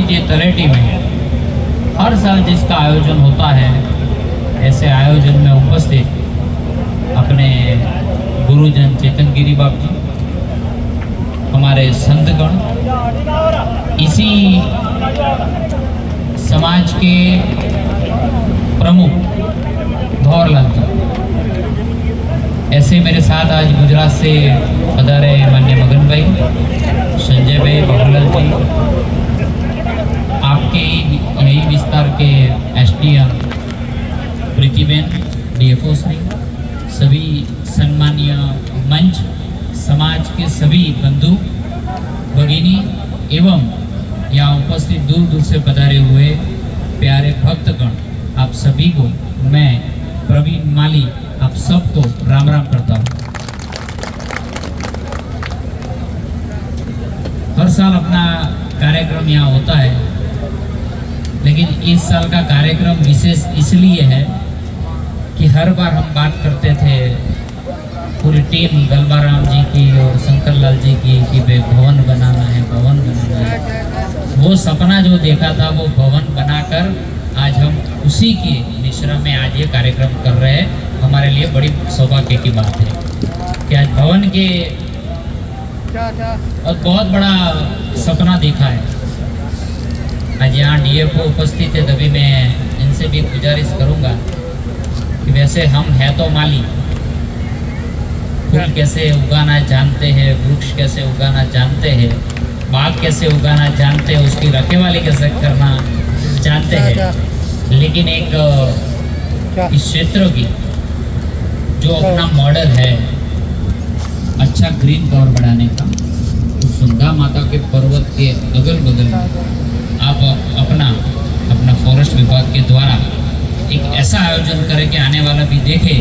जी तलेटी में हर साल जिसका आयोजन होता है, ऐसे आयोजन में उपस्थित अपने गुरुजन चेतन गिरी बाबू जी, हमारे संतगण, इसी समाज के प्रमुख भंवरलाल जी, ऐसे मेरे साथ आज गुजरात से पधारे माननीय मगन भाई, संजय भाई, भंवरलाल जी, आपके यही विस्तार के एसडीएम प्रीतिबेन, डीएफओ श्री, सभी सम्मानीय मंच, समाज के सभी बंधु भगिनी एवं यहाँ उपस्थित दूर दूर से पधारे हुए प्यारे भक्तगण, आप सभी को मैं प्रवीण माली आप सबको राम राम करता हूँ। हर साल अपना कार्यक्रम यहाँ होता है, लेकिन इस साल का कार्यक्रम विशेष इसलिए है कि हर बार हम बात करते थे पूरी टीम गलबाराम जी की और शंकर लाल जी की कि भाई भवन बनाना है, भवन बनाना है। वो सपना जो देखा था वो भवन बनाकर आज हम उसी के मिश्रण में आज ये कार्यक्रम कर रहे हैं। हमारे लिए बड़ी सौभाग्य की बात है कि आज भवन के और बहुत बड़ा सपना देखा है। आज यहाँ डीएफओ उपस्थित है, तभी मैं इनसे भी गुजारिश करूँगा कि वैसे हम हैं तो माली, फूल कैसे उगाना जानते हैं, वृक्ष कैसे उगाना जानते हैं, बाग कैसे उगाना जानते हैं, उसकी रखवाली कैसे करना जानते हैं, लेकिन एक इस क्षेत्र की जो अपना मॉडल है अच्छा ग्रीन कवर बढ़ाने का, तो सुंधा माता के पर्वत के अगल बगल आप अपना फॉरेस्ट विभाग के द्वारा एक ऐसा आयोजन करें कि आने वाला भी देखे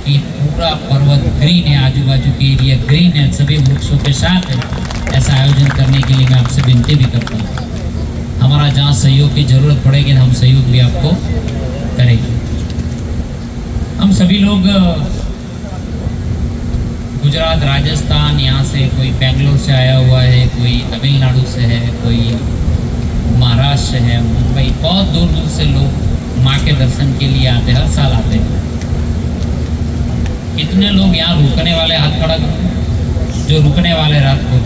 कि पूरा पर्वत ग्रीन है, आजू बाजू के एरिया ग्रीन है, सभी वृक्षों के साथ है। ऐसा आयोजन करने के लिए मैं आपसे विनती भी करता हूँ। हमारा जहाँ सहयोग की जरूरत पड़ेगी हम सहयोग भी आपको करेंगे। हम सभी लोग गुजरात, राजस्थान, यहाँ से कोई बेंगलोर से आया हुआ है, कोई तमिलनाडु से है, कोई महाराष्ट्र से है, मुंबई, बहुत दूर दूर से लोग माँ के दर्शन के लिए आते, हर साल आते हैं। कितने लोग यहाँ रुकने वाले, हाथ खड़ा करो जो रुकने वाले रात को।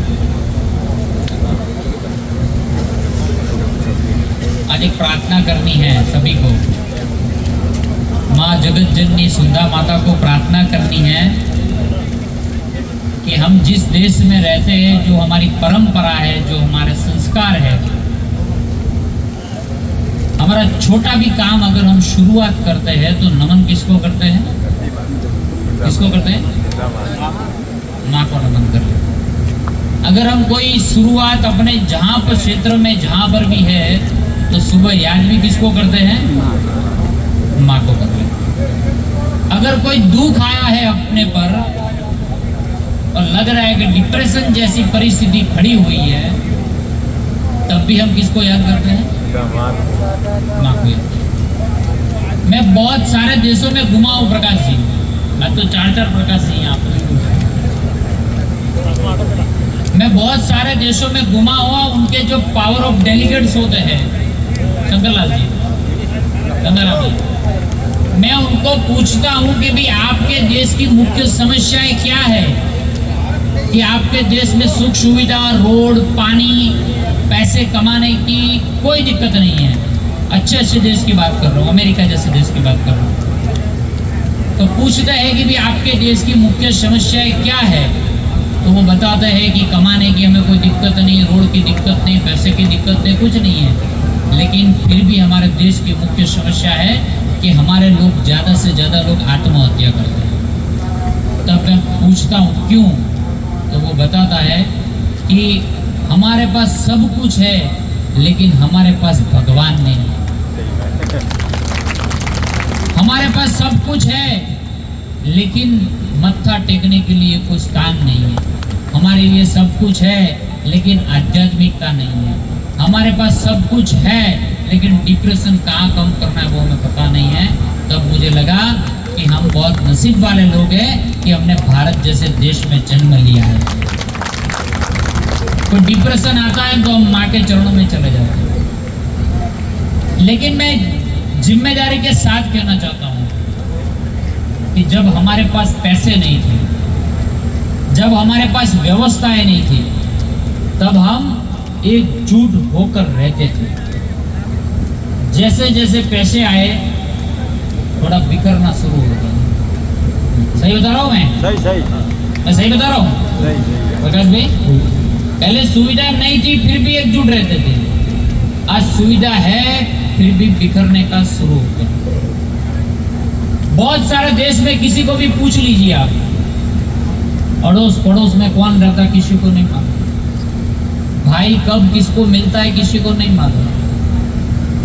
आज एक प्रार्थना करनी है सभी को, माँ जगत जननी सुंधा माता को प्रार्थना करनी है कि हम जिस देश में रहते हैं, जो हमारी परंपरा है, जो हमारे संस्कार है, हमारा छोटा भी काम अगर हम शुरुआत करते हैं तो नमन किसको करते हैं? किसको करते हैं? माँ को नमन कर ले। अगर हम कोई शुरुआत अपने जहाँ पर क्षेत्र में जहाँ पर भी है तो सुबह याद भी किसको करते हैं? माँ को कर ले। अगर कोई दुख आया है अपने पर और लग रहा है कि डिप्रेशन जैसी परिस्थिति खड़ी हुई है, तब भी हम किसको याद करते हैं? माँ को याद। मैं बहुत सारे देशों में घुमा हूँ प्रकाश जी, मैं तो चार प्रकाश जी यहाँ पर। मैं बहुत सारे देशों में घुमा हुआ, उनके जो पावर ऑफ डेलीगेट्स होते हैं, शंकरलाल जी, गंगाराम जी, मैं उनको पूछता हूँ कि भाई आपके देश की मुख्य समस्याएं क्या है, कि आपके देश में सुख सुविधा, रोड, पानी, पैसे कमाने की कोई दिक्कत नहीं है। अच्छे देश की बात कर रहा हूँ, अमेरिका जैसे देश की बात कर रहा हूँ। तो पूछते हैं कि भी आपके देश की मुख्य समस्याएं क्या है, तो वो बताते हैं कि कमाने की हमें कोई दिक्कत नहीं, रोड की दिक्कत नहीं, पैसे की दिक्कत नहीं, कुछ नहीं है। लेकिन फिर भी हमारे देश की मुख्य समस्या है कि हमारे लोग ज़्यादा से ज़्यादा लोग आत्महत्या करते हैं। तब मैं पूछता हूँ क्यों, तो वो बताता है कि हमारे पास सब कुछ है लेकिन हमारे पास भगवान नहीं है। हमारे पास सब कुछ है लेकिन मत्था टेकने के लिए कोई स्थान नहीं है। हमारे लिए सब कुछ है लेकिन आध्यात्मिकता नहीं है। हमारे पास सब कुछ है लेकिन डिप्रेशन कहाँ कम करना है वो हमें पता नहीं है। तब मुझे लगा कि हम बहुत नसीब वाले लोग हैं कि हमने भारत जैसे देश में जन्म लिया है। कोई डिप्रेशन आता है तो हम माँ के चरणों में चले जाते हैं। लेकिन मैं जिम्मेदारी के साथ कहना चाहता हूँ कि जब हमारे पास पैसे नहीं थे, जब हमारे पास व्यवस्थाएं नहीं थी, तब हम एकजुट होकर रहते थे। जैसे जैसे पैसे आए थोड़ा बिखरना शुरू हो गया। सही बता रहा हूँ मैं सही बता रहा हूँ प्रकाश भाई? पहले सुविधा नहीं थी फिर भी एकजुट रहते थे, आज सुविधा है फिर भी बिखरने का शुरू हो गया। बहुत सारे देश में किसी को भी पूछ लीजिए आप, अड़ोस पड़ोस में कौन रहता किसी को नहीं मालूम, भाई कब किसको मिलता है किसी को नहीं मालूम।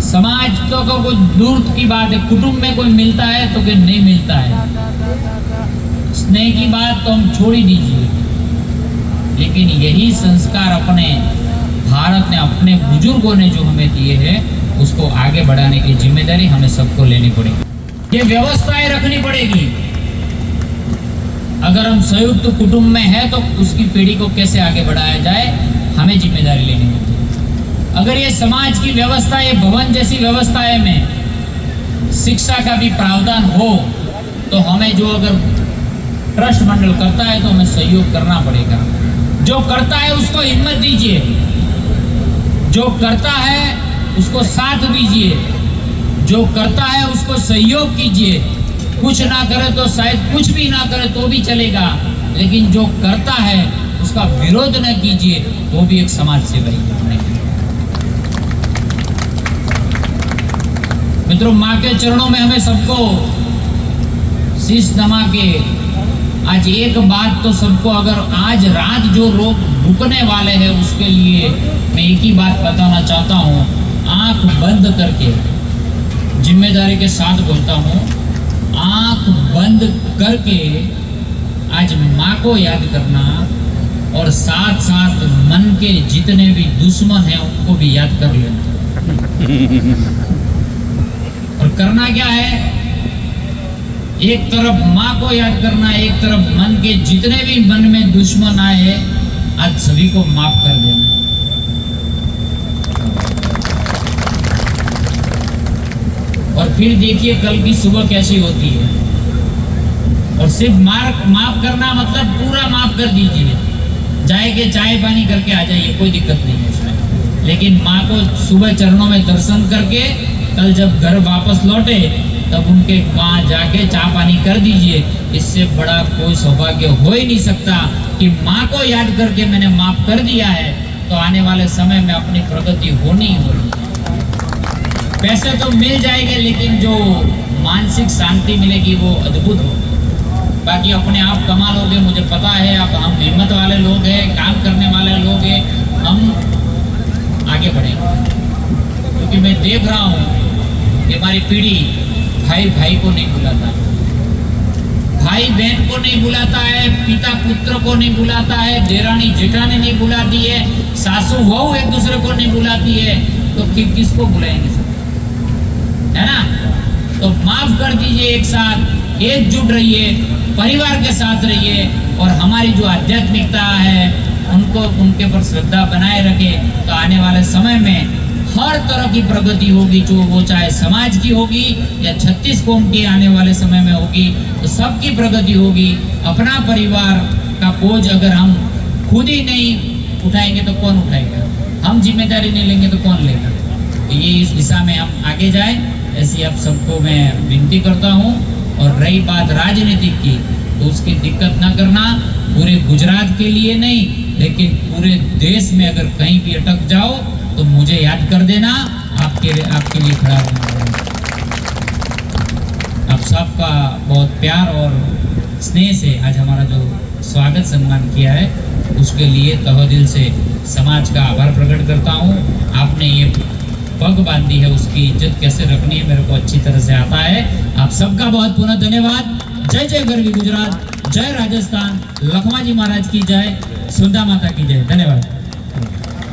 समाज तो कोई दूर की बात है, कुटुंब में कोई मिलता है तो कोई नहीं मिलता है, स्नेह की बात तो हम छोड़ ही दीजिए। लेकिन यही संस्कार अपने भारत ने, अपने बुजुर्गों ने जो हमें दिए हैं, उसको आगे बढ़ाने की जिम्मेदारी हमें सबको लेनी पड़ेगी। ये व्यवस्थाएं रखनी पड़ेगी। अगर हम संयुक्त कुटुंब में हैं तो उसकी पीढ़ी को कैसे आगे बढ़ाया जाए, हमें जिम्मेदारी लेनी होगी। अगर ये समाज की व्यवस्था, ये भवन जैसी व्यवस्थाएं में शिक्षा का भी प्रावधान हो, तो हमें जो अगर ट्रस्ट मंडल करता है तो हमें सहयोग करना पड़ेगा। जो करता है उसको हिम्मत दीजिए, जो करता है उसको साथ दीजिए, जो करता है उसको सहयोग कीजिए। कुछ ना करे तो शायद कुछ भी ना करे तो भी चलेगा, लेकिन जो करता है उसका विरोध न कीजिए, वो भी एक समाज सेवा ही है। मित्रों, माँ के चरणों में हमें सबको शीश नवा के आज एक बात तो सबको, अगर आज रात जो लोग रुकने वाले हैं उसके लिए मैं एक ही बात बताना चाहता हूँ। आंख बंद करके, जिम्मेदारी के साथ बोलता हूँ, आंख बंद करके आज माँ को याद करना और साथ साथ मन के जितने भी दुश्मन हैं उनको भी याद कर लेना। और करना क्या है? एक तरफ माँ को याद करना, एक तरफ मन के जितने भी मन में दुश्मन आए आज सभी को माफ कर देना। और फिर देखिए कल की सुबह कैसी होती है। और सिर्फ माफ करना मतलब पूरा माफ कर दीजिए, जाए के चाय पानी करके आ जाइए, कोई दिक्कत नहीं है इसमें। लेकिन माँ को सुबह चरणों में दर्शन करके कल जब घर वापस लौटे तब उनके वहाँ जाके चाय पानी कर दीजिए। इससे बड़ा कोई सौभाग्य हो ही नहीं सकता कि माँ को याद करके मैंने माफ कर दिया है तो आने वाले समय में अपनी प्रगति होनी ही होनी। पैसे तो मिल जाएंगे लेकिन जो मानसिक शांति मिलेगी वो अद्भुत होगी। बाकी अपने आप कमा लोगे, मुझे पता है। अब हम हिम्मत वाले लोग हैं, काम करने वाले लोग हैं, हम आगे बढ़ेंगे। क्योंकि मैं देख रहा हूँ कि हमारी पीढ़ी भाई भाई को नहीं बुलाता, भाई बहन को नहीं बुलाता है, पिता पुत्र को नहीं बुलाता है, देरानी जेठानी नहीं बुलाती है, सासू बहू एक दूसरे को नहीं बुलाती है, तो किसको बुलाएंगे सब, है ना? तो माफ कर दीजिए, एक साथ एकजुट रहिए, परिवार के साथ रहिए और हमारी जो आध्यात्मिकता है उनको, उनके पर श्रद्धा बनाए रखे तो आने वाले समय में हर तरह की प्रगति होगी। जो वो चाहे समाज की होगी या 36 कौम की आने वाले समय में होगी, तो सबकी प्रगति होगी। अपना परिवार का बोझ अगर हम खुद ही नहीं उठाएंगे तो कौन उठाएगा? हम जिम्मेदारी नहीं लेंगे तो कौन लेगा? तो ये इस दिशा में हम आगे जाए, ऐसी आप सबको मैं विनती करता हूँ। और रही बात राजनीति की, तो उसकी दिक्कत ना करना, पूरे गुजरात के लिए नहीं लेकिन पूरे देश में अगर कहीं भी अटक जाओ तो मुझे याद कर देना, आपके लिए खड़ा रहूँगा। आप सबका बहुत प्यार और स्नेह से आज हमारा जो स्वागत सम्मान किया है उसके लिए तहे दिल से समाज का आभार प्रकट करता हूँ। आपने ये पग बांधी है, उसकी इज्जत कैसे रखनी है मेरे को अच्छी तरह से आता है। आप सबका बहुत पुनः धन्यवाद। जय जय गरवी गुजरात, जय राजस्थान, लखमाजी महाराज की जय, सुंदा माता की जय। धन्यवाद।